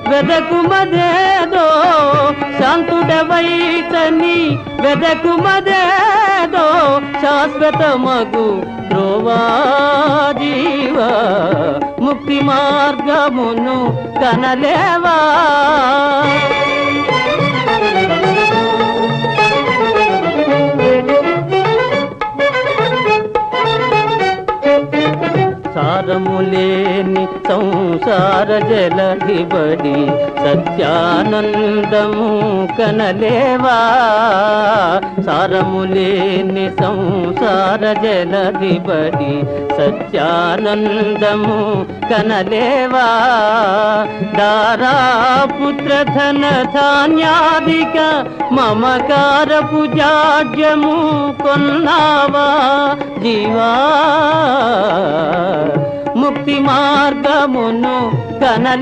వెదకుమదేదో శాంతుడవైతని వెదకుమదేదో శాశ్వతమగు త్రోవా జీవ ముక్తి మార్గమును కనలేవా సారములేని సంసార జలధిబడి సత్యానందము కనలేవా సారములేని సంసార జలధిబడి సత్యానందము కనలేవా దారాపుత్ర ధన ధాన్యాదిక మమకారపు జాడ్యము కొన్నావా జీవా ముక్తి మార్గమును కనలే